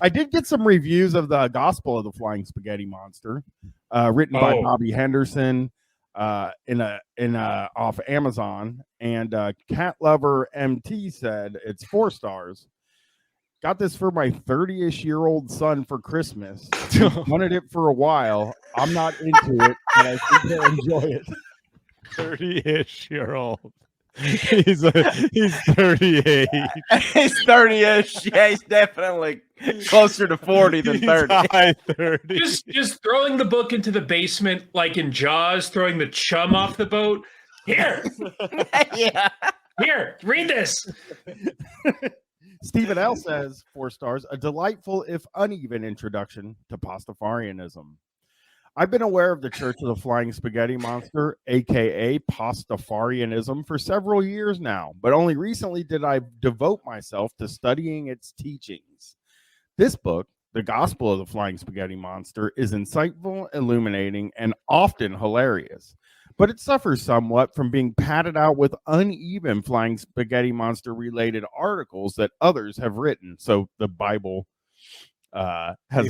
I did get some reviews of the Gospel of the Flying Spaghetti Monster, written by Bobby Henderson, off Amazon, and Cat Lover MT said it's 4 stars. Got this for my 30-ish-year-old son for Christmas. Wanted it for a while. I'm not into it, but I think he'll enjoy it. 30-ish-year-old. He's 38. He's 30-ish. Yeah, he's definitely closer to 40 than 30. High 30. Just throwing the book into the basement like in Jaws, throwing the chum off the boat. Here. Yeah. Here, read this. Stephen L. says 4 stars, a delightful if uneven introduction to Pastafarianism. I've been aware of the Church of the Flying Spaghetti Monster, aka Pastafarianism, for several years now, but only recently did I devote myself to studying its teachings. This book, The Gospel of the Flying Spaghetti Monster, is insightful, illuminating, and often hilarious. But it suffers somewhat from being padded out with uneven Flying Spaghetti Monster related articles that others have written. So the Bible has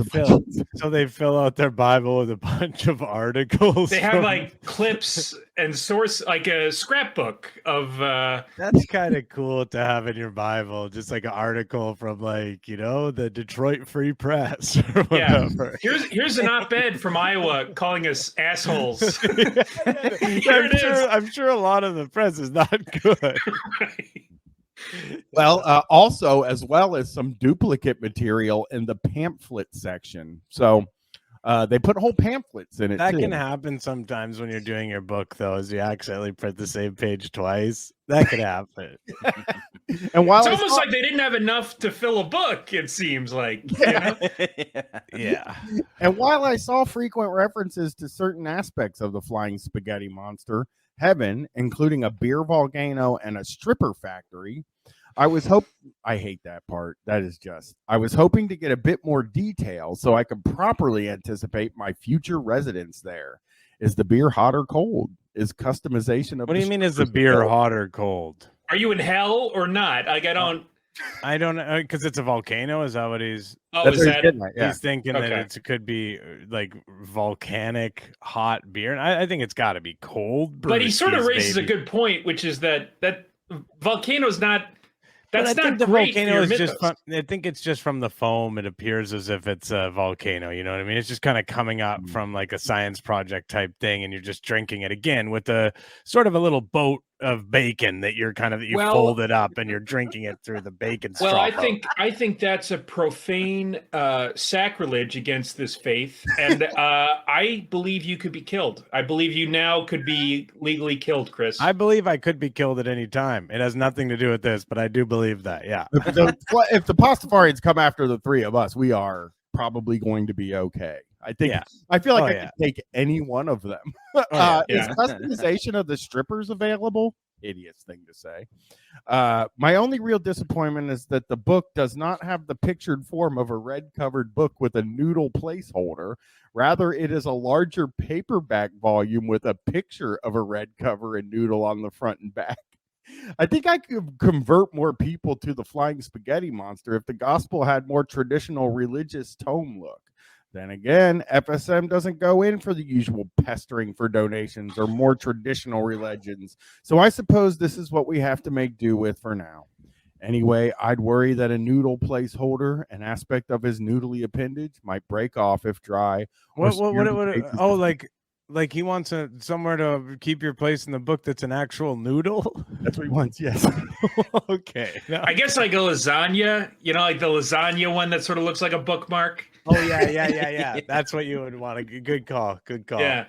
so they fill out their Bible with a bunch of articles. They have like clips and source, like a scrapbook of That's kind of cool to have in your Bible, just like an article from the Detroit Free Press or whatever. Yeah. Here's an op-ed from Iowa calling us assholes. I'm sure a lot of the press is not good. Right. Well, also, as well as some duplicate material in the pamphlet section. So they put whole pamphlets in it. That can happen sometimes when you're doing your book, though, is you accidentally print the same page twice. That could happen. And while it's almost like they didn't have enough to fill a book, it seems like. Yeah. Yeah. And while I saw frequent references to certain aspects of the Flying Spaghetti Monster, heaven, including a beer volcano and a stripper factory, I was hoping to get a bit more detail so I could properly anticipate my future residence there. Is the beer hot or cold? Is customization of What do you mean is the beer hot or cold? Are you in hell or not? Like I don't know, because it's a volcano. Is that what he's? Oh, is that? He's thinking that it could be like volcanic hot beer, and I think it's got to be cold. But he sort of raises a good point, which is that volcano's not. That's not the great. Volcano is just. I think it's just from the foam. It appears as if it's a volcano. You know what I mean? It's just kind of coming up from like a science project type thing, and you're just drinking it again with a sort of a little boat of bacon that you're fold it up and you're drinking it through the bacon straw. Well, I think that's a profane sacrilege against this faith, and I believe you could be killed. I believe you now could be legally killed, Chris. I believe I could be killed at any time. It has nothing to do with this, but I do believe that. Yeah. If the Pastafarians come after the three of us, we are probably going to be okay. I think. Yeah. I feel like I could take any one of them. Is customization of the strippers available? Hideous thing to say. My only real disappointment is that the book does not have the pictured form of a red covered book with a noodle placeholder. Rather, it is a larger paperback volume with a picture of a red cover and noodle on the front and back. I think I could convert more people to the Flying Spaghetti Monster if the gospel had more traditional religious tone look. Then again, FSM doesn't go in for the usual pestering for donations or more traditional religions. So I suppose this is what we have to make do with for now. Anyway, I'd worry that a noodle placeholder, an aspect of his noodly appendage, might break off if dry. Like he wants somewhere to keep your place in the book that's an actual noodle? That's what he wants, yes. Okay. I guess like a lasagna, like the lasagna one that sort of looks like a bookmark. Oh, yeah. That's what you would want. Good call. Yeah.